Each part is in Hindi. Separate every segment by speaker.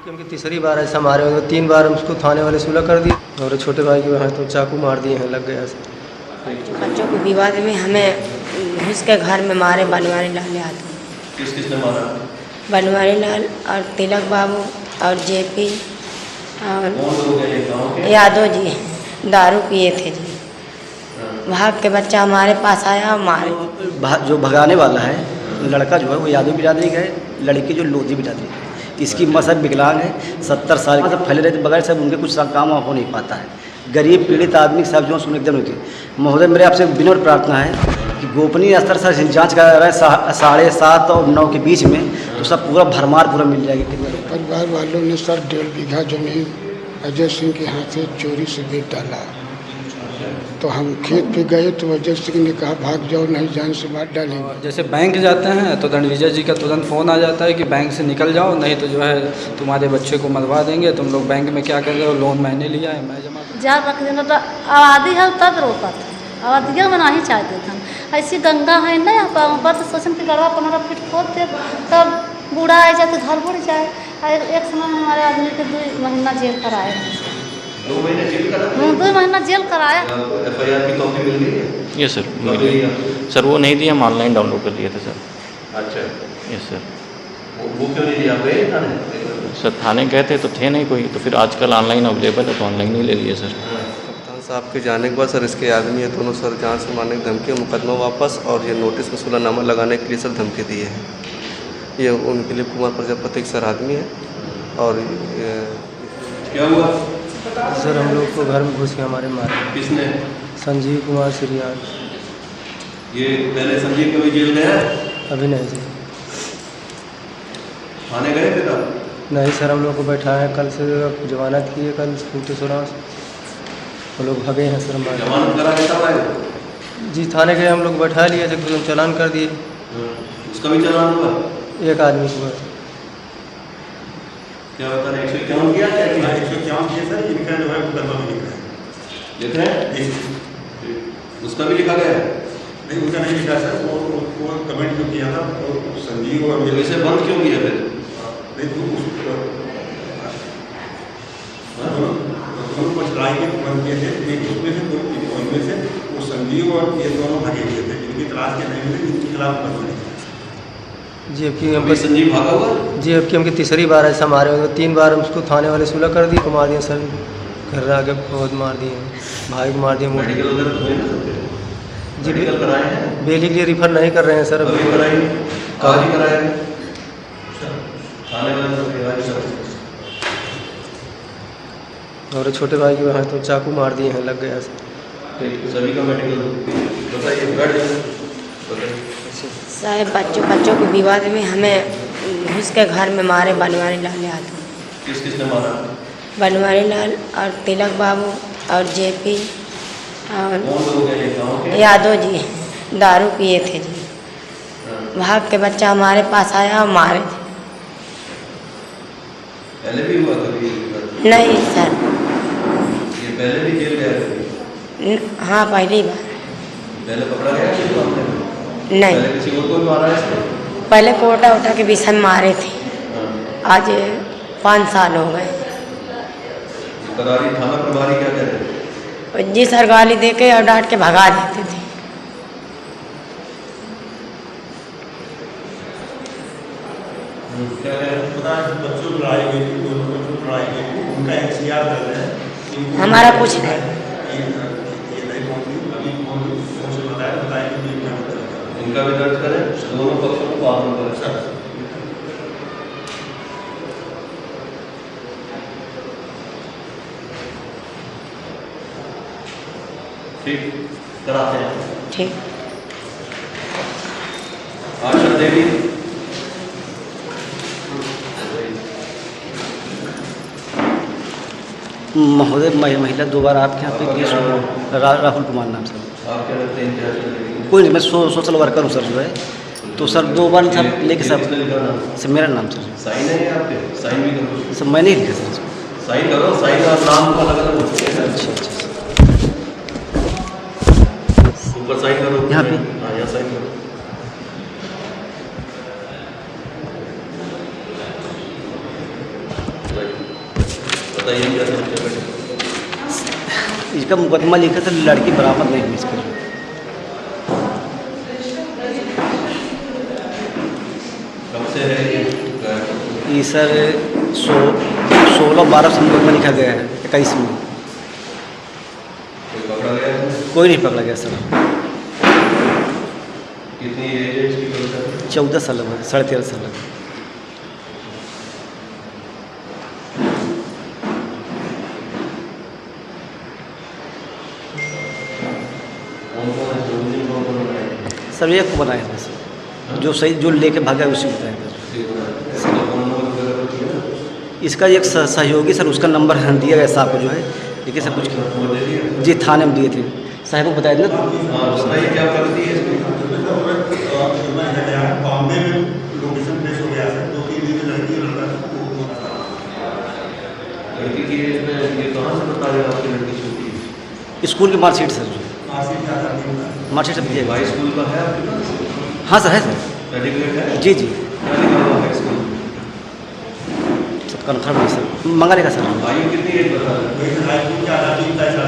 Speaker 1: कि उनकी तीसरी बार ऐसा मारे हुए, 3 बार उसको थाने वाले सुलह कर दिए और छोटे भाई के वहाँ तो चाकू मार दिए हैं, लग गया ऐसे।
Speaker 2: बच्चों को विवाद में हमें घुस के घर में मारे बनवारी लाल यादव।
Speaker 3: किसने मारा?
Speaker 2: बनवारी लाल और तिलक बाबू और जेपी और
Speaker 3: कौन लोग हैं ये गाँव के?
Speaker 2: यादव जी दारू पिए थे जी। भाग के बच्चा हमारे पास आया और मारे।
Speaker 4: जो भगाने वाला है लड़का जो है वो यादव बिरादरी का है, लड़की जो लोधी बिरादरी है। इसकी माँ सब विकलांग है, 70 साल के सब फैले रहते बगैर सब उनके कुछ काम हो नहीं पाता है। गरीब पीड़ित आदमी सब जो सुन एकदम होती है। महोदय मेरे आपसे विनम्र प्रार्थना है कि गोपनीय स्तर से जांच करा रहा है 7:30 और 9 के बीच में, तो सब पूरा भरमार पूरा मिल जाएगी।
Speaker 5: परिवार वालों ने सर 1.5 बीघा जमीन अजय सिंह के हाथ से चोरी से बेच डाला। तो हम खेत पे गए तो अजय सिंह ने कहा भाग जाओ, नहीं जाने से मार डालेंगे।
Speaker 6: जैसे बैंक जाते हैं तो रणविजय जी का तुरंत फ़ोन आ जाता है कि बैंक से निकल जाओ, नहीं तो जो है तुम्हारे बच्चे को मरवा देंगे, तुम लोग बैंक में क्या कर रहे हो, लोन मैंने लिया है, मैं जमा
Speaker 7: जाल रख देना तो आबादी है तब रोका था, आबादियों में नहीं चाहते थे। ऐसी गंगा है ना बस सोचन के गड़वा 15 फीट खोदते तब बूढ़ा आ जाए तो घर बुड़ जाए। एक समय हमारे आदमी के 2 महीना जेल कराए।
Speaker 3: 2 महीने जेल करा?
Speaker 7: 2 महीना जेल कराया।
Speaker 3: FIR की कॉपी मिल गई है?
Speaker 8: यस सर, मिल गई सर। वो नहीं दिया, हम ऑनलाइन डाउनलोड कर लिए थे सर।
Speaker 3: अच्छा,
Speaker 8: यस सर।
Speaker 3: वो क्यों नहीं दिया? आप गए थाने?
Speaker 8: सर थाने गए थे तो थे नहीं कोई, तो फिर आजकल ऑनलाइन अवेलेबल है तो ऑनलाइन ही ले लिए सर।
Speaker 9: कप्तान साहब के जाने के बाद सर इसके आदमी है दोनों सर जान से मारने की धमकी, मुकदमा वापस और ये नोटिस में सुलहनामा लगाने के लिए सर धमकी दिए हैं। ये उनके लिए कुमार प्रजापति सर आदमी है। और
Speaker 3: क्या हुआ
Speaker 1: सर? हम लोग को घर में घुस के हमारे मारे।
Speaker 3: किसने?
Speaker 1: संजीव कुमार श्रीयान।
Speaker 3: ये पहले संजीव कभी जेल गया?
Speaker 1: अभी नहीं सर।
Speaker 3: थाने गए फिर आप?
Speaker 1: नहीं सर, हम लोग को बैठा है, कल से जमानत की है, कल फूटे सुना वो लोग भगे हैं सर हमारे।
Speaker 3: जमानत करा के तब आए?
Speaker 1: जी थाने गए, हम लोग बैठा लिए थे, तो चालान कर दिए।
Speaker 3: उसका भी चालान हुआ?
Speaker 1: एक आदमी को।
Speaker 3: क्या बता रहे? 151 किया?
Speaker 10: 151 किया सर, इनका जो है मुकदमा भी लिखा है।
Speaker 3: लिख रहे हैं? उसका भी लिखा गया है?
Speaker 10: नहीं, उसका नहीं लिखा सर। वो कमेंट जो किया था तो संजीव और
Speaker 3: तो इसे बंद क्यों किया फिर?
Speaker 10: नहीं तो दोनों कुछ लड़ाई के बंद किए थे, लेकिन उनमें से वो संजीव और ये दोनों भागे हुए थे, जिनकी तलाश के नहीं मिले, जिनके खिलाफ मुकदमा लिखा।
Speaker 1: जी अब की हमको
Speaker 3: संजीव भागा हुआ?
Speaker 1: जी अब की हमकी तीसरी बार ऐसा मारे हुए, 3 बार उसको थाने वाले सुलह कर दिए, मार दिए सर, घर आके बहुत मार दिए, भाई को मार दिए।
Speaker 3: मेडिकल उधर तो हुए ना सबके?
Speaker 1: जी
Speaker 3: मेडिकल कराए हैं?
Speaker 1: बेली के लिए रिफर नहीं कर रहे हैं सर।
Speaker 3: अभी कराएंगे? आज ही कराएंगे? थाने वाले सब कराएंगे सब।
Speaker 1: और छोटे भाई के वहाँ तो चाकू मार दिए हैं, लग गया सर।
Speaker 3: सभी का मेडिकल बताइए, बैठ जाइए, बताइए।
Speaker 2: साहब बच्चों को विवाद में हमें घुस के घर में मारे बनवारी लाल यादव।
Speaker 3: किसने मारा?
Speaker 2: बनवारी लाल और तिलक बाबू और जेपी और
Speaker 3: कौन लोग हैं ये गाँव के?
Speaker 2: यादव जी दारू पिए थे जी। भाग के बच्चा हमारे पास आया और मारे थे।
Speaker 3: पहले भी हुआ कभी?
Speaker 2: नहीं सर।
Speaker 3: ये पहले भी जेल गया कभी?
Speaker 2: हाँ पहली बार।
Speaker 3: पहले पकड़ा गया किस मामले में?
Speaker 2: नहीं,
Speaker 3: पहले किसी और को भी मारा है इसने?
Speaker 2: पहले कोटा उठा के विषय में मारे थे। आज 5 साल हो गए।
Speaker 3: करारी थाना प्रभारी क्या कहते हैं?
Speaker 2: जी सर गाली दे के और डांट के भगा देते थे।
Speaker 3: क्या कह रहे हैं?
Speaker 10: पता है बच्चों को लड़ाई हुई थी, दोनों बच्चों को लड़ाई हुई थी, उनका XCR दर्ज है।
Speaker 2: हमारा कुछ नहीं।
Speaker 10: ये नहीं पहुंची, अभी कौन से बताएं कि ये क्या होता है।
Speaker 3: इनका भी दर्ज करें, दोनों पक्षों को पालन करें
Speaker 10: सर
Speaker 3: ठीक कराते हैं।
Speaker 2: ठीक।
Speaker 3: आशा देवी
Speaker 4: महोदय महिला 2 बार आपके यहाँ पे केस हुआ, राहुल कुमार नाम से।
Speaker 3: आप क्या लगते हैं?
Speaker 4: कोई नहीं, मैं सोशल वर्कर हूँ सर जो है। तो सर 2 बार सब लेके सब सर मेरा नाम सर।
Speaker 3: साइन है आपके? साइन भी करो
Speaker 4: सर मैंने ही लिखा सर।
Speaker 3: साइन करो, साइन और नाम का अलग अलग होता है।
Speaker 4: अच्छा अच्छा
Speaker 3: ऊपर साइन करो
Speaker 4: यहाँ पे?
Speaker 3: हाँ यहाँ साइन करो। बताइए क्या समस्या है?
Speaker 4: इसका मुकदमा लिखा था, लड़की बरामद नहीं हुई इसकी।
Speaker 3: कब से है
Speaker 4: ये सर 16/12 से मुकदमा लिखा गया है, 21 में।
Speaker 3: कोई पकड़ा गया है?
Speaker 4: कोई नहीं पकड़ा गया सर।
Speaker 3: कितनी एज है इसकी?
Speaker 4: 14 साल है, 13.5 साल है। सर एक को बनाया था सर, जो सही जो लेके भागा उसी को बताया था। इसका एक सहयोगी सर, उसका नंबर दिया गया साहब को जो है, देखिए सब कुछ जी थाने में दिए थे साहब को बताया था।
Speaker 3: बताइए क्या करती है इसमें?
Speaker 10: बॉम्बे में लोकेशन प्लेस हो गया है, 2-3 दिन में लड़की और लड़का
Speaker 3: लड़की की एज में ये कहाँ से बता रहे हो आपकी लड़की छोटी है?
Speaker 4: स्कूल की मार्कशीट सर, जो मार्कशीट सब दिया
Speaker 3: हाई स्कूल का है आपके पास?
Speaker 4: हाँ सर है सर,
Speaker 3: सर्टिफिकेट है?
Speaker 4: जी जी
Speaker 3: क्या लिखा हुआ है स्कूल?
Speaker 4: सब कन्फर्म है सर, मंगा लेगा सर।
Speaker 3: आयु कितनी एज बता रहे हैं?
Speaker 10: हाई स्कूल के आधा 3 साल का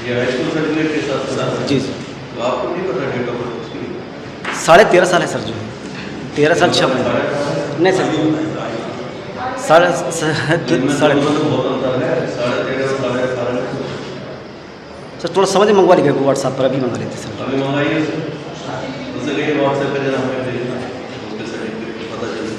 Speaker 3: ये हाई स्कूल सर्टिफिकेट के साथ
Speaker 4: जी जी।
Speaker 3: तो आपको नहीं पता डेट ऑफ बर्थ उसकी?
Speaker 4: 13.5 साल है सर, जो है 13 साल 6 महीने नहीं सर, साढ़े
Speaker 3: बहुत अंतर है, 13.5 और 18.5।
Speaker 4: सर थोड़ा समझ में मंगवा लीजिएगा व्हाट्सएप पर, अभी मंगा लेते सर।
Speaker 3: अभी मंगाइए उससे लेके व्हाट्सएप पे जरा हमें भेजना, उसके सर्टिफिकेट पता चले।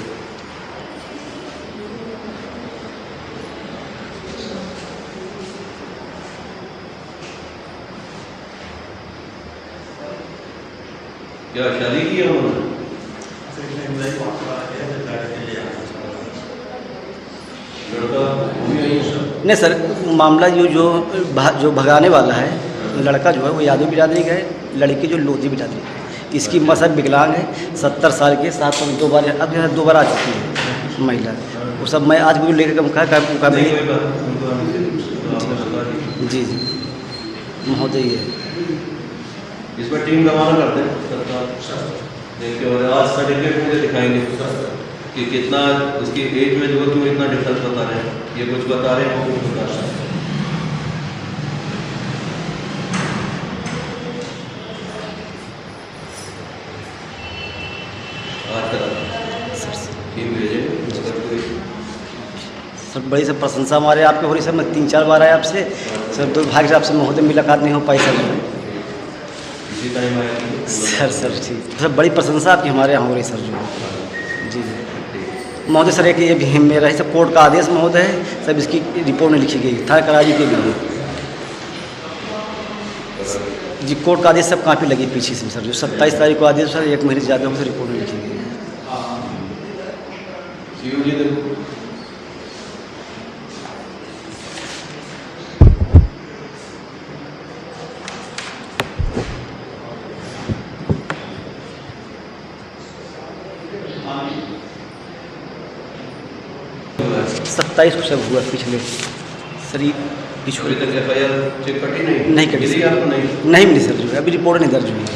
Speaker 3: क्या शादी की है उन्होंने? लड़का वो भी यहीं है?
Speaker 4: नहीं सर, मामला जो भगाने वाला है लड़का जो है वो यादव बिरादरी का है, लड़की जो लोधी बिरादरी है। इसकी मसद विकलांग है, 70 साल के, 7 में 2 बार, अब यहाँ 2 बार आ चुकी है महिला। वो सब मैं आज भी लेकर कहा जी जी महोदय है।
Speaker 3: इसमें टीम रवाना करते हैं सरकार, देखिए और आज सर्टिफिकेट मुझे दिखाएंगे कि कितना उसकी एज में जो क्यों इतना डिफरेंस बता रहे हैं, ये कुछ बता रहे हैं वो कुछ बता रहे हैं। आज का टीम भेजे
Speaker 4: सर, बड़ी सब प्रशंसा हमारे आपके हो रही सर। मैं 3-4 बार आया आपसे सर, दुर्भाग्य से आपसे महोदय मुलाकात नहीं हो पाई सर।
Speaker 3: इसी टाइम आए
Speaker 4: सर ठीक सर, बड़ी प्रशंसा आपकी हमारे यहाँ हो रही सर, जो जी जी महोदय सर। एक ये भी मेरा ही सब कोर्ट का आदेश महोदय है, सब इसकी रिपोर्ट में लिखी गई थाना कराजी के लिए जी। कोर्ट का आदेश सब काफ़ी लगी पीछे से सर, जो 27 तारीख को आदेश सर, 1 महीने से ज़्यादा हो सर, रिपोर्ट में लिखी गई है।
Speaker 3: सीओजी देखो
Speaker 4: 27 को सब हुआ पिछले सर, ये
Speaker 3: अभी तक FIR चेक कटी
Speaker 4: नहीं कटी
Speaker 3: मिली
Speaker 4: सर,
Speaker 3: आपको?
Speaker 4: नहीं मिली सर, जो है अभी रिपोर्ट नहीं दर्ज हुई है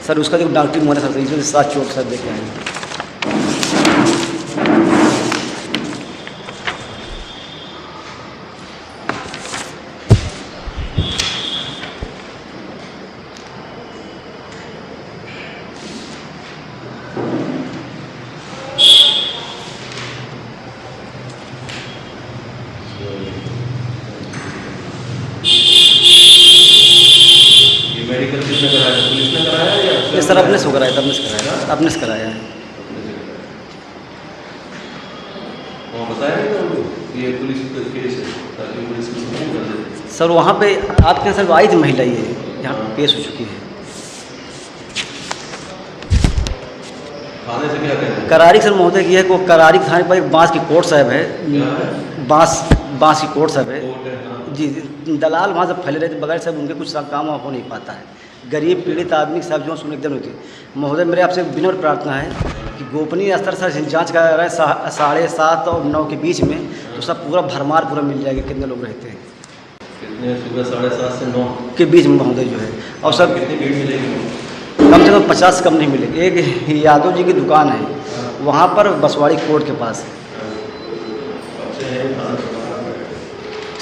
Speaker 4: सर। उसका जो डॉक्टरी मोहन सर, इसमें 7 चोट सर देखे हैं।
Speaker 3: मेडिकल किसने कराया? पुलिस ने कराया या
Speaker 4: ये सर अपने से कराया था, अपने से कराया है।
Speaker 3: वहाँ बताया नहीं था उनको ये पुलिस केस है, ताकि पुलिस को सूचना कर दे।
Speaker 4: सर वहाँ पे आपके यहाँ सर आई थी महिला, ये यहाँ पेश हो चुकी है।
Speaker 3: थाने से क्या कहते हैं?
Speaker 4: करारी सर महोदय की है को करारी थाने पर एक बांस की कोर्ट साहब है, बांस की कोर्ट साहब है जी। दलाल वहाँ से फैले रहते बगैर सब, उनके कुछ काम हो नहीं पाता है। गरीब पीड़ित आदमी सब जो सुन एकदम होती है। महोदय मेरे आपसे विनम्र प्रार्थना है कि गोपनीय स्तर से जांच करा रहा है 7:30 और 9 के बीच में, तो सब पूरा भरमार पूरा मिल जाएगा कितने लोग रहते हैं।
Speaker 3: कितने? सुबह 7:30 से 9
Speaker 4: के बीच में महोदय जो है। और सब
Speaker 3: कितनी भीड़ मिलेगी?
Speaker 4: कम से कम 50 कम नहीं मिले। एक यादव जी की दुकान है वहाँ पर, बसवाड़ी कोर्ट के पास।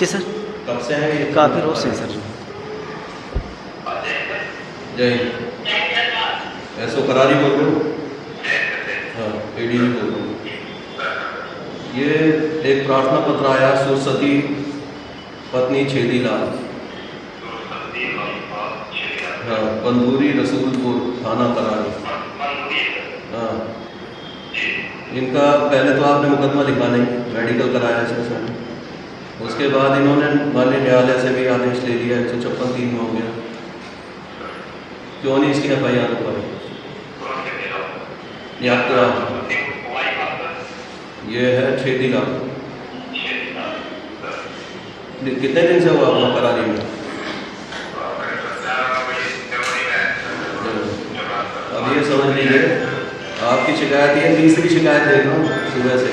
Speaker 4: जी सर,
Speaker 3: कब से है ये?
Speaker 4: काफ़ी रोज से सर।
Speaker 3: जय हिंद। ऐसो करारी बोल रहे हो? हाँ, ADV बोल रहे हो। ये एक प्रार्थना पत्र आया सुरसती पत्नी छेदीलाल, हाँ, पंधूरी रसूलपुर थाना करारी। हाँ, इनका पहले तो आपने मुकदमा लिखा नहीं, मेडिकल कराया इसमें। उसके बाद इन्होंने माननीय न्यायालय से भी आदेश ले लिया, 156(3) में हो गया। क्यों नहीं इसकी FIR हो पाई? ये है छेदीलाल। कितने दिन से हुआ आपका करारी में? अब ये समझ लीजिए, आपकी शिकायत ये तीसरी शिकायत देख रहा हूँ सुबह से।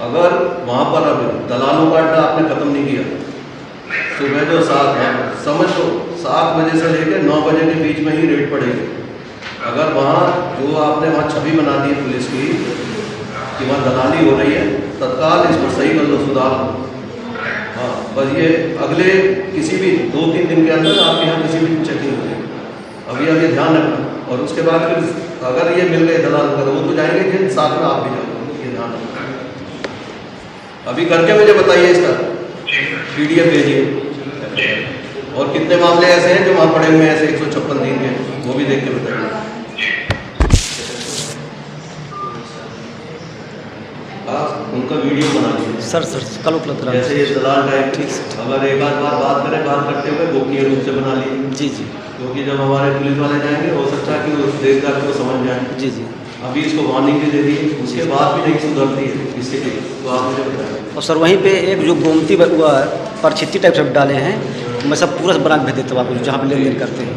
Speaker 3: अगर वहाँ पर अब दलालों का अड्डा आपने ख़त्म नहीं किया, सुबह जो 7 बजे से लेकर 9 बजे के बीच में ही रेड पड़ेगी। अगर वहाँ जो आपने वहाँ छवि बना दी है पुलिस की कि वहाँ दलाली हो रही है, तत्काल इसको सही कर लो, सुधार लो। हाँ, बस ये अगले किसी भी 2-3 दिन के अंदर आपके यहाँ किसी भी चेकिंग होगी। अभी ध्यान रखना। और उसके बाद फिर अगर ये मिल गए दलाल वगैरह, वो तो जाएंगे कि साथ में आप भी जाओगे, ये ध्यान रखना। अभी करके मुझे बताइए इसका PDF भेजिए। और कितने मामले ऐसे हैं जो वहाँ पड़े हुए हैं ऐसे 156(3) के, वो भी देख के बताइए। आप उनका वीडियो बना लीजिए
Speaker 4: सर कल उपलब्ध करा।
Speaker 3: जैसे ये दलाल टाइप, ठीक से अगर एक आध बार बात करें, बात करते हुए गोपनीय रूप से बना लीजिए।
Speaker 4: जी जी,
Speaker 3: क्योंकि जब हमारे पुलिस वाले जाएंगे हो सकता है कि वो देखकर को समझ जाए।
Speaker 4: जी जी।
Speaker 3: अभी इसको वार्निंग भी दे दी, उसके बाद भी नहीं सुधरती है इसके लिए, तो आप मुझे बताएं।
Speaker 4: और सर वहीं पे एक जो गोमती हुआ परछित्ती टाइप से डाले हैं, मैं सब पूरा बना के भेज देता हूँ आपको, जहाँ पे लेन देन करते हैं।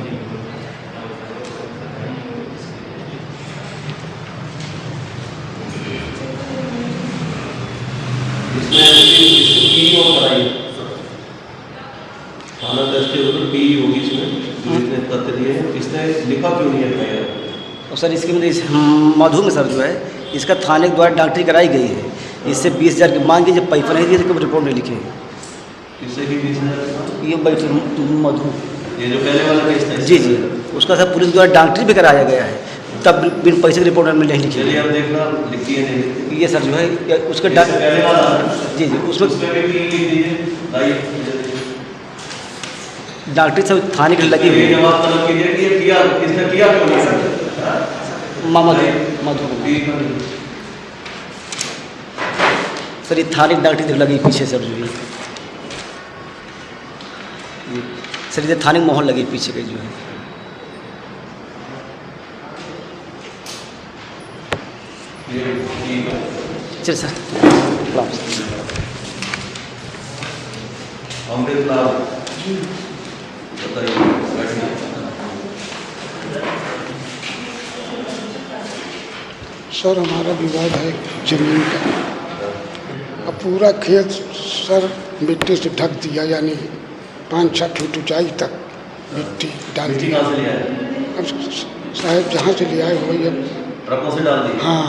Speaker 3: थाना 10 के ऊपर PE होगी इसमें, जो इसने तथ्य दिए हैं। इसने लिखा क्यों नहीं है?
Speaker 4: और सर इसके मतलब मधु में सर जो है, इसका थाने के द्वारा डॉक्टरी कराई गई है, इससे 20,000 की मांग की, जब पैसा नहीं दिए तो रिपोर्ट नहीं लिखे।
Speaker 3: किससे की 20,000?
Speaker 4: ये बैठे मधु,
Speaker 3: ये जो पहले वाला केस था?
Speaker 4: जी जी, उसका सर पुलिस द्वारा डॉक्टरी भी कराया गया है, तब बिन पैसे की रिपोर्ट में नहीं लिखी।
Speaker 3: चलिए अब देखना लिखी है नहीं।
Speaker 4: ये सर जो है उसके
Speaker 3: पहले वाला,
Speaker 4: जी जी, उसमें डॉक्टरी सब थाने के लगी हुई।
Speaker 3: जवाब तलब कीजिए कि ये किया किसने किया क्यों नहीं सर?
Speaker 4: मधु सर, ये थाने की डॉक्टरी लगी पीछे सर जो है, सर ये थाने मोहर लगी पीछे के जो है। चल सर,
Speaker 3: अमृतलाल बताइए।
Speaker 5: सर हमारा विवाद है जमीन का। अब पूरा खेत सर मिट्टी से ढक दिया, यानी 5-6 फीट ऊंचाई तक मिट्टी डाल दिया। अब साहब जहाँ से ले आए वही अब
Speaker 3: ट्रकों से डाल दी।
Speaker 5: हाँ,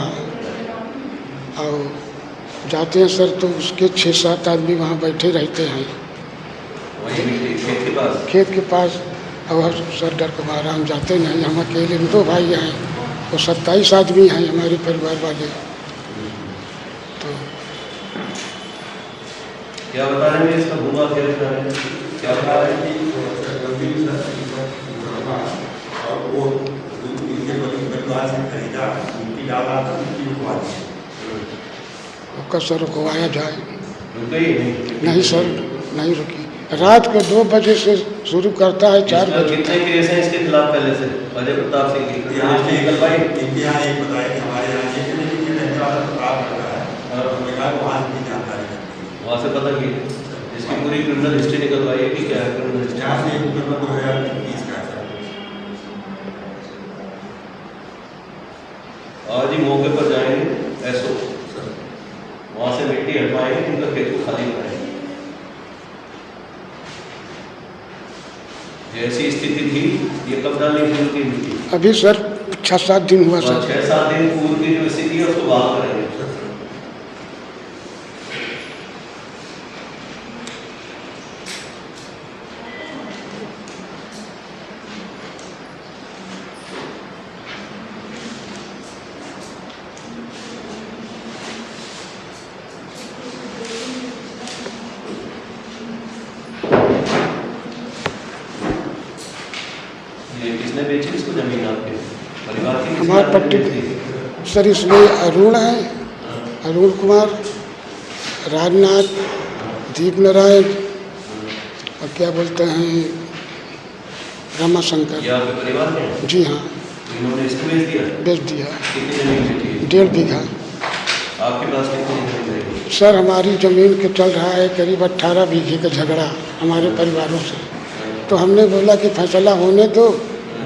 Speaker 5: और जाते हैं सर तो उसके 6-7 आदमी वहाँ बैठे रहते हैं खेत के पास। और सर डर के मारा हम जाते नहीं, हम अकेले 2 भाई हैं, वो 27 आदमी हैं हमारे परिवार वाले। तो
Speaker 3: क्या बता रहे हैं इसका भूमा क्या बता रहे हैं? क्या बता रहे हैं?
Speaker 10: और वो इनके परिवार से खरीदा, मिट्टी डाल रहा था, मिट्टी रुकवा दी।
Speaker 5: उसका सर रुकवाया जाए।
Speaker 3: रुक गई
Speaker 5: नहीं सर, नहीं रुकी। रात को 2 बजे से शुरू करता है 4 बजे।
Speaker 3: कितने केस हैं इसके खिलाफ पहले से? अजय प्रताप सिंह की
Speaker 10: इनके यहाँ एक बताया कि हमारे यहाँ ये नहीं रहने वाला प्रताप लगा है, और उन्होंने कहा वहाँ की जानकारी रखती है।
Speaker 3: वहाँ से पता की इसकी पूरी क्रिमिनल हिस्ट्री निकलवाई है कि क्या है क्रिमिनल हिस्ट्री।
Speaker 10: यहाँ से एक मुकदमा 2020 का है सर।
Speaker 3: आज ही मौके पर जाएंगे ऐसो, वहाँ से मिट्टी हटवाएंगे, इनका खेत को खाली कराएंगे। जैसी स्थिति थी ये कब डालनी शुरू की मिट्टी?
Speaker 5: अभी सर 6-7 दिन हुआ सर।
Speaker 3: 6-7 दिन पूर्व की जो स्थिति है उसको बात करेंगे। किसने बेची इसको ज़मीन आपके परिवार की?
Speaker 5: हमारे पट्टी सर इसमें अरुण है, अरुण कुमार, राजनाथ, दीप नारायण और क्या बोलते हैं रमाशंकर।
Speaker 3: ये आपके परिवार के हैं?
Speaker 5: जी हाँ।
Speaker 3: इन्होंने इसको बेच दिया?
Speaker 5: बेच दिया।
Speaker 3: कितनी ज़मीन बेची है?
Speaker 5: 1.5 बीघा।
Speaker 3: आपके पास कितनी ज़मीन रहेगी?
Speaker 5: सर हमारी ज़मीन के चल रहा है करीब 18 बीघे का झगड़ा हमारे परिवारों से। तो हमने बोला कि फैसला होने दो,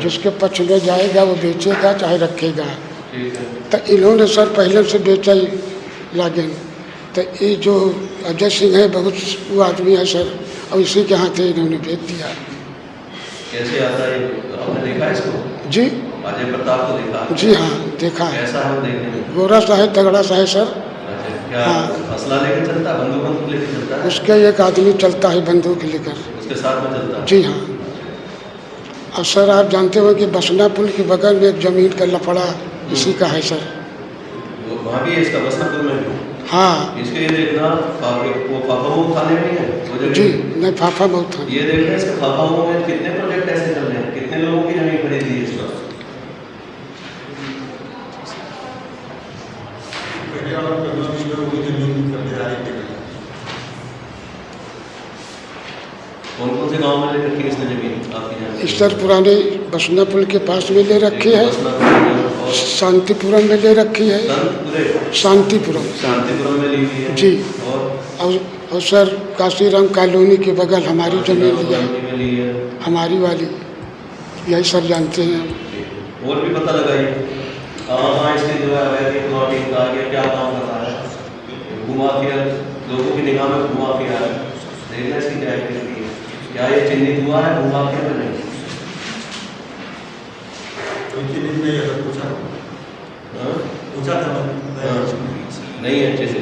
Speaker 5: जिसके पक्ष में जाएगा वो बेचेगा चाहे रखेगा।
Speaker 3: ठीक है।
Speaker 5: तो इन्होंने सर पहले से बेचा ही लागे। तो ये जो अजय सिंह है बहुत वो आदमी है सर, और इसी के हाथ इन्होंने बेच दिया।
Speaker 3: कैसे आता है? आपने देखा इसको?
Speaker 5: जी
Speaker 3: अजय प्रताप को देखा?
Speaker 5: जी हाँ देखा है।
Speaker 3: कैसा है वो देखने में?
Speaker 5: गोरा सा है, तगड़ा सा है सर।
Speaker 3: अच्छा, क्या
Speaker 5: हाँ।
Speaker 3: असला लेकर चलता है? बंदूक लेकर चलता है?
Speaker 5: उसके एक आदमी चलता है बंदूक लेकर।
Speaker 3: उसके साथ में चलता है?
Speaker 5: जी हाँ। और सर आप जानते हो कि बसना पुल के बगल में एक ज़मीन का लफड़ा इसी का है सर।
Speaker 3: वो वहाँ भी है इसका, बसनापुर में भी?
Speaker 5: हाँ
Speaker 3: इसके ये देखना वो फाफामऊ थाने में ही है वो जगह?
Speaker 5: जी नहीं, फाफामऊ थाने।
Speaker 3: ये देखना इसके फाफामऊ में कितने प्रोजेक्ट ऐसे चल रहे हैं, कितने लोगों की जमीन खरीद ली है इस वक्त? कौन कौन से गाँव में ले रखी है इसने जमीन आपकी जान?
Speaker 5: इस सर पुराने बसना पुल के पास में ले रखी है, शांतिपुरम में ले रखी है। शांतिपुरम
Speaker 3: शांतिपुरम में ली हुई है
Speaker 5: जी।
Speaker 3: और
Speaker 5: और सर काशीराम कॉलोनी के बगल हमारी जमीन लिया है,
Speaker 3: में ली है।
Speaker 5: हमारी वाली। यही सर जानते हैं।
Speaker 3: और भी पता लगाइए कहाँ इसके जो है अवैध प्लॉटिंग का ये क्या काम कर रहा है, घुमा फिर लोगों की निगाह में घुमा फिर है। देखना इसकी क्या एक्टिविटी है, क्या ये चिन्हित हुआ है घुमा फिर में? नहीं
Speaker 10: पूछा था
Speaker 3: नहीं है अच्छे से।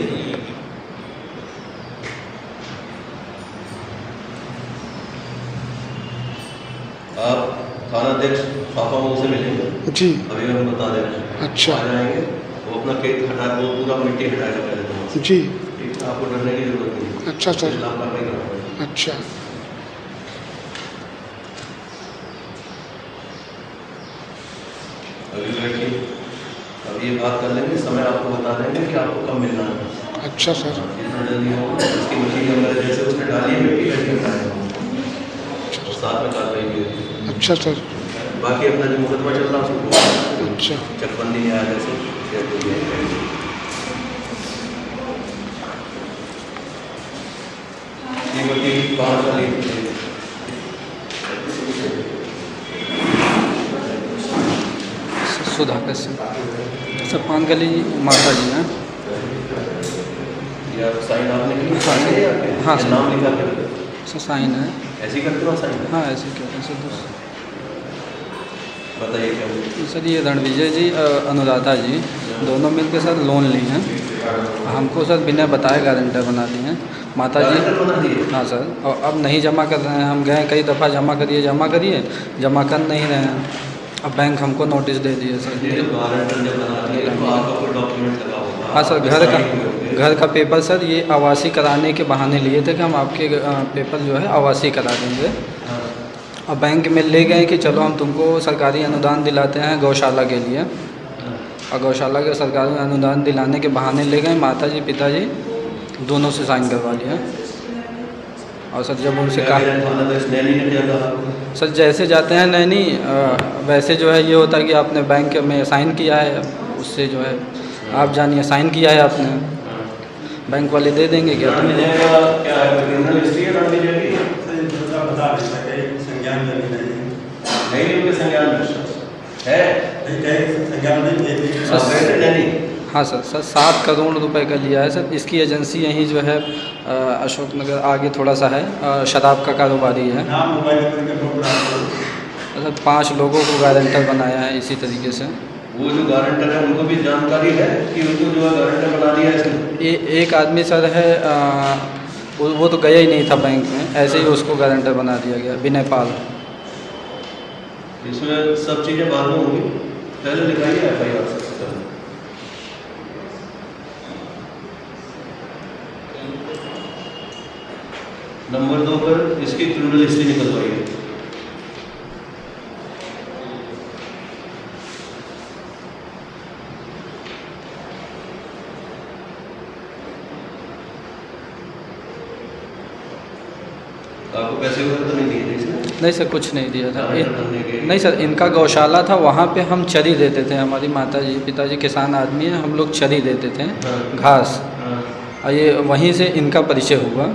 Speaker 3: आप थाना अध्यक्ष फाफामऊ से मिलेंगे
Speaker 5: जी।
Speaker 3: अभी हम बता दे रहे हैं।
Speaker 5: अच्छा।
Speaker 3: आ जाएंगे वो अपना खेत हटा के वो पूरा मिट्टी हटाएगा पहले तो
Speaker 5: जी।
Speaker 3: ठीक है, आपको डरने की जरूरत नहीं।
Speaker 5: अच्छा सर।
Speaker 3: लापरवाही करना।
Speaker 5: अच्छा।
Speaker 3: अभी बैठिए, अब ये बात कर लेंगे, समय आपको बता देंगे कि आपको कब मिलना है।
Speaker 5: अच्छा सर।
Speaker 3: जितना जल्दी हो इसकी मशीन वगैरह जैसे उसने डाली है मिट्टी बैठी हटाएगा और साथ में कार्रवाई भी होगी।
Speaker 5: अच्छा सर।
Speaker 3: बाकी अपना जो मुकदमा चल रहा है उसको
Speaker 5: अच्छा।
Speaker 3: चकबंदी है जैसे ये बल्कि कहाँ का ली
Speaker 6: सुधाकर सिंह सर, पान गली माता जी हैं।
Speaker 3: या साइन आपने की?
Speaker 6: हाँ सर।
Speaker 3: नाम लिखा कर
Speaker 6: सर साइन है।
Speaker 3: ऐसे ही करते हो साइन?
Speaker 6: हाँ ऐसे ही कहते हैं सर।
Speaker 3: बताइए क्या हुआ?
Speaker 6: सर ये रणविजय जी अनुराधा जी दोनों मिलकर सर लोन ली हैं, हमको सर बिना बताए गारंटर बना दिए हैं माता जी। हाँ सर, और अब नहीं जमा कर रहे हैं। हम गए कई दफ़ा जमा करिए जमा कर नहीं रहे हैं। अब बैंक हमको नोटिस दे दिए सर। हाँ सर, घर का पेपर सर ये आवासी कराने के बहाने लिए थे कि हम आपके पेपर जो है आवासी करा देंगे। और बैंक में ले गए कि चलो हम तुमको सरकारी अनुदान दिलाते हैं गौशाला के लिए, और गौशाला के सरकारी अनुदान दिलाने के बहाने ले गए। माताजी पिताजी दोनों से साइन करवा लिया। और सर जब उनसे कहा सर जैसे जाते हैं नैनी वैसे जो है ये होता है कि आपने बैंक में साइन किया है, उससे जो है आप जानिए साइन किया है आपने, बैंक वाले दे देंगे क्या? हाँ सर 7 करोड़ रुपए का लिया है सर। इसकी एजेंसी यहीं जो है अशोक नगर आगे थोड़ा सा है, शराब का कारोबारी है सर। 5 लोगों को गारंटर बनाया है इसी तरीके से।
Speaker 3: वो जो गारंटर है उनको भी जानकारी है कि उनको जो है गारंटर बना दिया है इसने?
Speaker 6: एक आदमी सर है वो तो गया ही नहीं था बैंक में, ऐसे ही उसको गारंटर बना दिया गया विनय पाल।
Speaker 3: इसमें सब चीज़ें बाद में होंगी, पहले लिखाइए FIR सबसे पहले। नंबर 2 पर इसकी क्रिमिनल हिस्ट्री निकलवाइए। आपको पैसे वगैरह तो नहीं दिए थे इसमें?
Speaker 6: नहीं सर, कुछ नहीं दिया था।
Speaker 3: दान करने के?
Speaker 6: नहीं सर, इनका गौशाला था, वहाँ पे हम चरी देते थे। हमारी माताजी पिताजी किसान आदमी हैं, हम लोग चरी देते थे, घास। और ये वहीं से इनका परिचय हुआ।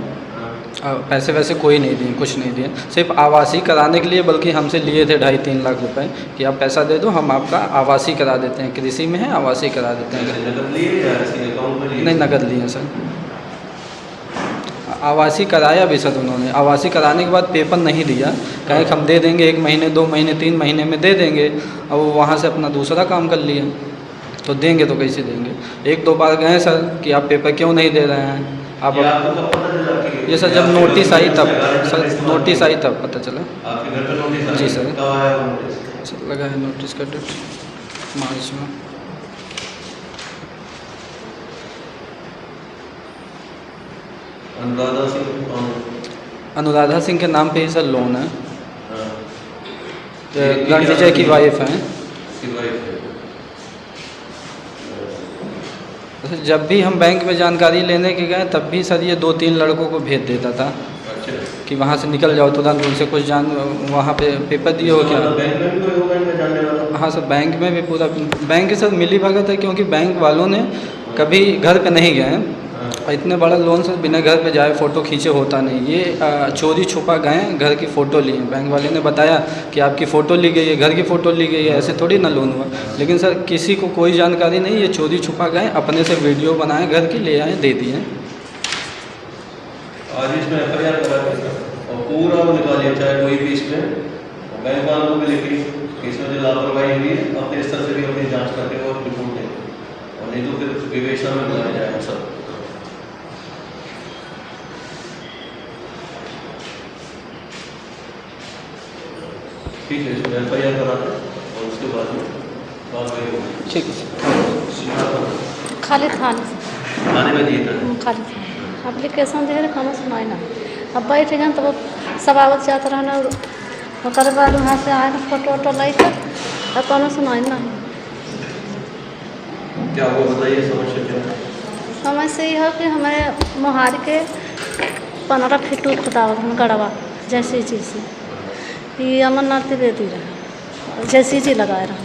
Speaker 6: पैसे वैसे कोई नहीं दिए, कुछ नहीं दिए, सिर्फ आवासीय कराने के लिए बल्कि हमसे लिए थे 2.5-3 लाख रुपए कि आप पैसा दे दो, हम आपका आवासीय करा देते हैं, कृषि में है आवासीय करा देते हैं।
Speaker 3: नकद लिए या किसी अकाउंट में लिए?
Speaker 6: नहीं, नकद लिए सर। आवासीय कराया भी सर उन्होंने। आवासीय कराने के बाद पेपर नहीं दिया, कहे हम दे देंगे 1 महीने 2 महीने 3 महीने में दे देंगे। अब वो वहाँ से अपना दूसरा काम कर लिए, तो देंगे तो कैसे देंगे। 1-2 बार गए सर कि आप पेपर क्यों नहीं दे रहे हैं आप। ये सर जब नोटिस आई तब, सर नोटिस आई तब पता चला।
Speaker 3: आपके घर पर नोटिस आई?
Speaker 6: जी सर।
Speaker 3: कब आया वो नोटिस?
Speaker 6: सर लगा है नोटिस का डेट मार्च में। अनुराधा सिंह के नाम पे ही सर लोन है। रणविजय की वाइफ हैं। जब भी हम बैंक में जानकारी लेने के गए तब भी सर ये 2-3 लड़कों को भेज देता था कि वहाँ से निकल जाओ तुरंत, उनसे कुछ जान वहाँ पे पेपर दिए हो क्या।
Speaker 3: बैंक में भी कोई होगा इनका जानने वाला?
Speaker 6: हाँ सर, बैंक में भी पूरा बैंक के साथ मिली भगत है, क्योंकि बैंक वालों ने कभी घर पे नहीं गए। और इतने बड़ा लोन सर बिना घर पे जाए फ़ोटो खींचे होता नहीं। ये चोरी छुपा गए, घर की फ़ोटो लिए। बैंक वाले ने बताया कि आपकी फ़ोटो ली गई है, घर की फ़ोटो ली गई है, ऐसे थोड़ी ना लोन हुआ। लेकिन सर किसी को कोई जानकारी नहीं, ये चोरी छुपा गए, अपने से वीडियो बनाए, घर की ले आए, दे दिए।
Speaker 3: आज इसमें FIR करा के और पूरा वो निकालिए, चाहे कोई भी इसमें बैंक वालों को भी लिखी कि इसमें जो लापरवाही हुई है अपने स्तर से भी अपनी जाँच करके और रिपोर्ट दें, और नहीं तो फिर विवेचना में बुलाया जाएगा सब। ठीक है, इसमें FIR कराते और उसके बाद में बात वही होगी।
Speaker 6: ठीक है।
Speaker 7: खाली थाने से
Speaker 3: थाने में दिए था?
Speaker 7: खाली थाने एप्लीकेशन दे रहे, खाना सुनाई ना। अब बैठ गए तो वो सब आवत जाते रहना, और बाद वहाँ से आए ना फोटो वोटो लाई कर, अब खाना सुनाई ना।
Speaker 3: क्या वो बताइए समस्या क्या है?
Speaker 7: समस्या ये है कि हमारे मोहारी के 15 फीट खुदावत हम गड़वा जैसी चीज़ से ये अमरनाथ द्विवेदी रहा, जैसी चीज़ लगाए रहा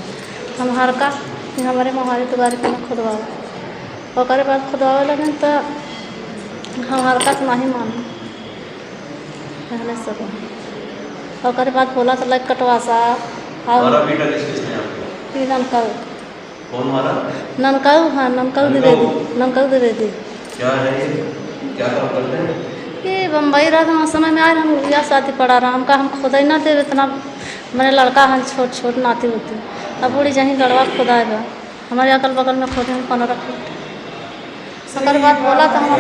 Speaker 7: हम हर का हमारे मोहारी के बारे में खुदवाओ, और बाद खुदवावे लगे तो हम हल्का से नहीं मानो पहले सब। और बाद बोला तो लग कटवा सा ननकाऊ।
Speaker 3: कौन मारा?
Speaker 7: ननकाऊ, हाँ ननकाऊ द्विवेदी, ननकाऊ द्विवेदी।
Speaker 3: क्या है ये, क्या काम करते हैं?
Speaker 7: ये बम्बई रहा था समय में आए, हम ब्याह शादी पड़ा रहा, हमका हम खुदा ही ना दे इतना, मेरे लड़का हम छोट छोट नाती होती। अब बूढ़ी जहीं गड़वा खुदाएगा, हमारे अगल बगल में खोदे हम 15 फीट। सकर बात बोला था हम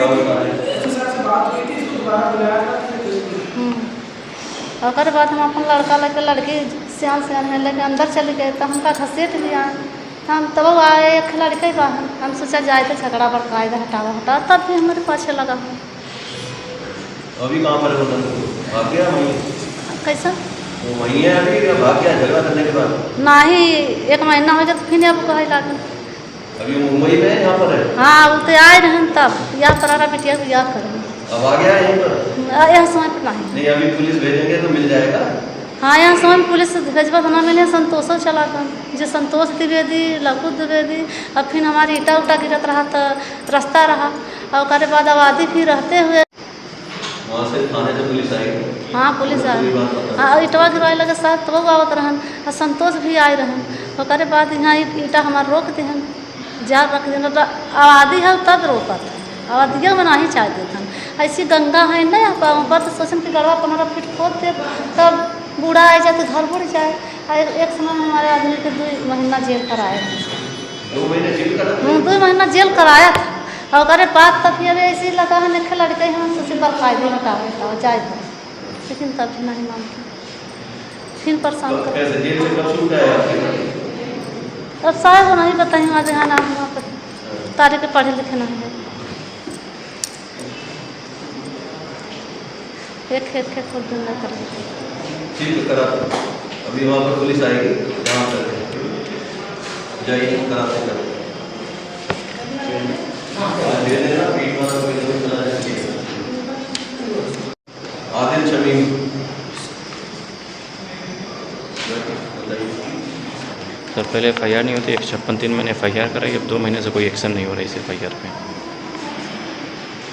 Speaker 7: और बाद हम अपन लड़का लेकर लड़की सियान सियान में लेकर अंदर चले गए, तो हमका घसीट लिया। हम तब आए एक लड़के ही बाहर, हम सोचा जाए थे झगड़ा बड़का इधर हटावा तब भी हमारे पाछे लगा हुआ।
Speaker 3: अभी कहाँ पर भाग गया वहीं?
Speaker 7: कैसा
Speaker 3: वो वहीं है अभी या भाग गया झगड़ा करने के बाद?
Speaker 7: नहीं, 1 महीना हो गया तो फिर आपको कहे लगा।
Speaker 3: अभी मुंबई में यहाँ पर है?
Speaker 7: हाँ, वो तो आए रहे तब या करारा बिटिया को या करें।
Speaker 3: अब आ गया यहीं पर?
Speaker 7: यह समय पर नहीं।
Speaker 3: अभी पुलिस भेजेंगे तो मिल जाएगा?
Speaker 7: हाँ, यहाँ समय में पुलिस भेजबा तो ना मिले, संतोषो चला था जो संतोष द्विवेदी, लघु द्विवेदी। अब फिर हमारी ईटा उटा गिरत रहा तो रास्ता रहा, और उसके बाद आबादी फिर रहते हुए
Speaker 3: वहाँ से थाने से पुलिस आई?
Speaker 7: हाँ पुलिस आई। हाँ, ईटवा गिरवाए लगे साथ तो आवत रहन, और संतोष भी आए रहन। उसके बाद यहाँ ईटा हमारे रोक देहन, जाल रख देना। तो आबादी है तब रोकत है, आबादिया में नहीं चाह देते। ऐसी गंगा है ना ऊपर, तो सोचन की गड़वा 15 फीट खोद दे, तब बूढ़ा आ जाए तो घर बुढ़ जाए। एक समय हमारे आदमी के 2 महीना जेल कराया था।
Speaker 3: 2 महीने जेल करा?
Speaker 7: 2 महीना जेल कराया था। और अरे बात तब भी ऐसे ही लगा है, नखे लड़के हम सोचे बरकायदे हटाओ जाए था, लेकिन तब भी नहीं मानते, फिर परेशान कर।
Speaker 3: कैसे जेल से कब छूटा है आपके?
Speaker 7: अब साहब को नहीं बताएं, आज यहाँ नाम वहाँ पर तारीख पढ़े लिखे नहीं है। एक खेत खोल दिन नहीं करेंगे।
Speaker 3: ठीक है, करा अभी वहाँ पर पुलिस आएगी, जहाँ पर जाइए कराते कर आदिल शमीम
Speaker 8: सर पहले FIR नहीं होती, 156(3) मैंने FIR कराई, अब 2 महीने से कोई एक्शन नहीं हो रहा है इस FIR पे,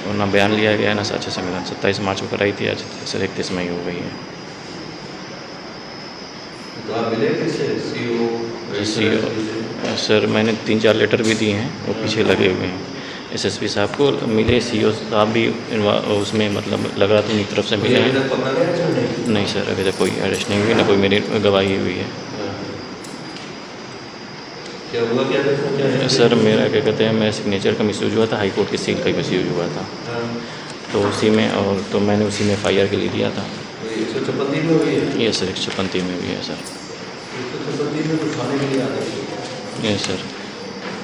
Speaker 8: और ना बयान लिया गया है ना साक्ष्य संविधान। 27 मार्च को कराई थी, आज सर 31 मई हो गई है।
Speaker 3: तो आप मिले किससे?
Speaker 8: CEO सर मैंने 3-4 लेटर भी दिए हैं, वो पीछे लगे हुए हैं। SSP साहब को मिले, CO साहब भी उसमें मतलब लग रहा था उनकी तरफ से मिले हैं। नहीं सर, अभी तक कोई अरेस्ट नहीं हुई, ना कोई मेरी गवाही हुई है।
Speaker 3: क्या हुआ, क्या
Speaker 8: सर मेरा क्या कहते हैं, मेरा सिग्नेचर का मिसयूज हुआ था, हाई कोर्ट की सील का मिसयूज हुआ था, तो उसी में, और तो मैंने उसी में FIR के लिए दिया था।
Speaker 3: 156(3) में हुई है?
Speaker 8: ये सर 156(3) में भी है सर।
Speaker 3: 156(3) में तो थाने के लिए आते हैं।
Speaker 8: ये सर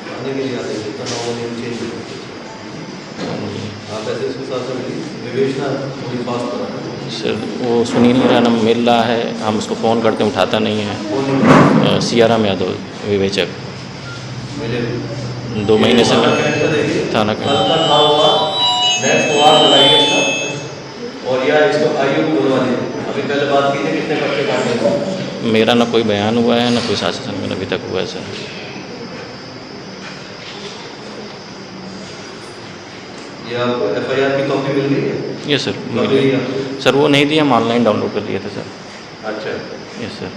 Speaker 3: थाने के लिए आते हैं, इतना नॉर्मल नेम चेंज हो। आप ऐसे सुशासन की विवेचना थोड़ी फास्ट करा
Speaker 8: सर, वो सुन ही नहीं रहा, ना मिल रहा है, हम उसको फ़ोन करते हैं उठाता नहीं है। सियाराम यादव विवेचक,
Speaker 3: मिले
Speaker 8: 2 महीने से मैं थाना
Speaker 3: कल का था हुआ, नेक्स्ट वार लगाइए इसका, और या इसको आयोग बुलवा दीजिए। अभी पहले बात की थी कितने पर्चे काटे?
Speaker 8: मेरा ना कोई बयान हुआ है, ना कोई साक्ष्य संविधान अभी तक हुआ है सर।
Speaker 3: ये आपको FIR की कॉपी मिल गई है?
Speaker 8: ये सर मिली सर, वो नहीं दी, हम ऑनलाइन डाउनलोड कर लिए थे सर।
Speaker 3: अच्छा,
Speaker 8: ये सर।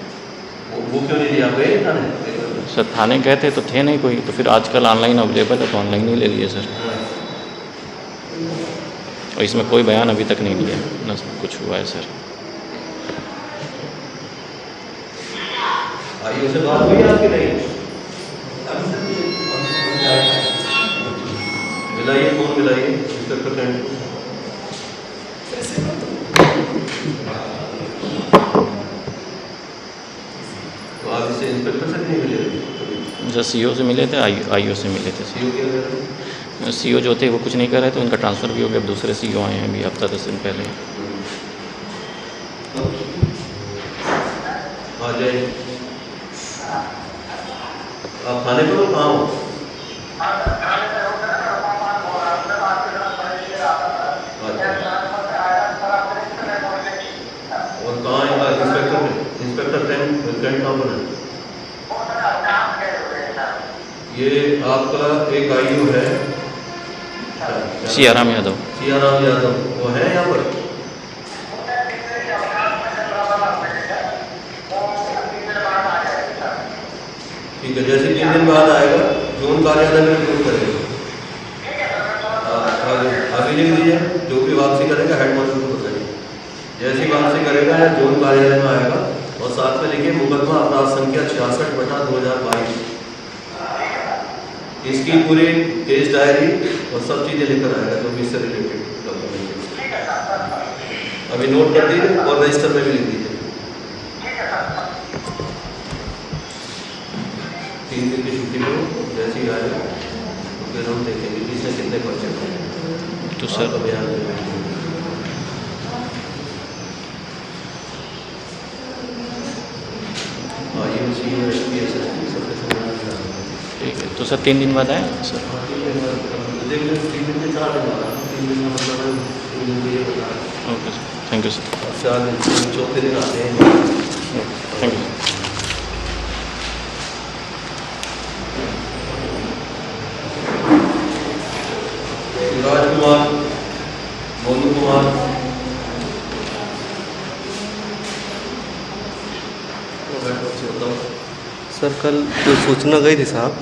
Speaker 3: वो क्यों नहीं दिया? आप गए थाने?
Speaker 8: सर थाने गए थे तो थे नहीं कोई, तो फिर आजकल ऑनलाइन अवेलेबल है तो ऑनलाइन ही ले लिए सर। और इसमें कोई बयान अभी तक नहीं दिया, ना कुछ हुआ है सर।
Speaker 3: आइए से बात हुई आपकी? नहीं मिलाइए, फोन मिलाइए इंस्पेक्टर फ्रेंड को। तो आप इससे इंस्पेक्टर से नहीं मिले?
Speaker 8: जब CO से मिले थे, IO से मिले थे।
Speaker 3: CO क्या कर रहे हैं?
Speaker 8: CO जो थे वो कुछ नहीं कर रहे थे, उनका ट्रांसफ़र भी हो गया, अब दूसरे CO आए हैं अभी हफ्ता 10 दिन पहले।
Speaker 3: आ जाइए। आप थाने पर हो? कहाँ हो? और कहाँ है इंस्पेक्टर फ्रेंड कहाँ पर है? ये आपका एक IO है
Speaker 8: सियाराम यादव।
Speaker 3: सियाराम यादव, वो है यहाँ पर? ठीक है, जैसे 3 दिन बाद आएगा जोन कार्यालय में रिपोर्ट करेगा। अभी लिख दीजिए, जो भी वापसी करेगा हेडमास्टर को बताइए। जैसी वापसी करेगा या जोन कार्यालय में आएगा, और साथ में लिखिए मुकदमा अपराध संख्या 66/2022। इसकी पूरी केस डायरी और सब चीज़ें लेकर आएगा जो भी इससे रिलेटेड डॉक्यूमेंट। अभी नोट कर दीजिए और रजिस्टर में भी लिख दीजिए। 3 दिन की छुट्टी लो, जैसे ही आएगा तो फिर हम देखेंगे कि इसने कितने पर्चे
Speaker 8: तो सर
Speaker 3: बयान
Speaker 8: ठीक है, तो सर 3 दिन बाद आए sir. Okay sir, thank you sir.
Speaker 3: 4 दिन, चौथे दिन आते हैं।
Speaker 8: Thank you.
Speaker 3: Rajkumar, Monu Kumar,
Speaker 9: sir कल जो सूचना गई थी साहब,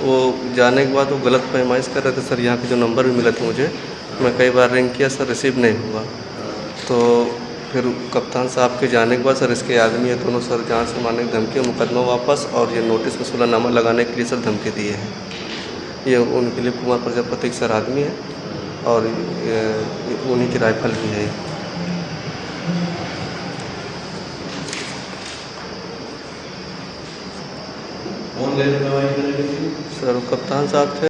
Speaker 9: वो जाने के बाद वो गलत पैमाइश कर रहे थे सर। यहाँ के जो नंबर भी मिले थे मुझे, मैं कई बार रिंग किया सर, रिसीव नहीं हुआ। तो फिर कप्तान साहब के जाने के बाद सर इसके आदमी है दोनों सर जान से मारने की धमकी, मुकदमा वापस और ये नोटिस में सुलहनामा लगाने के लिए सर धमकी दिए हैं। ये उनके लिए कुमार प्रजापति सर आदमी है, और उन्हीं की राइफल भी है।
Speaker 3: कौन गए थे?
Speaker 9: सर कप्तान साहब थे।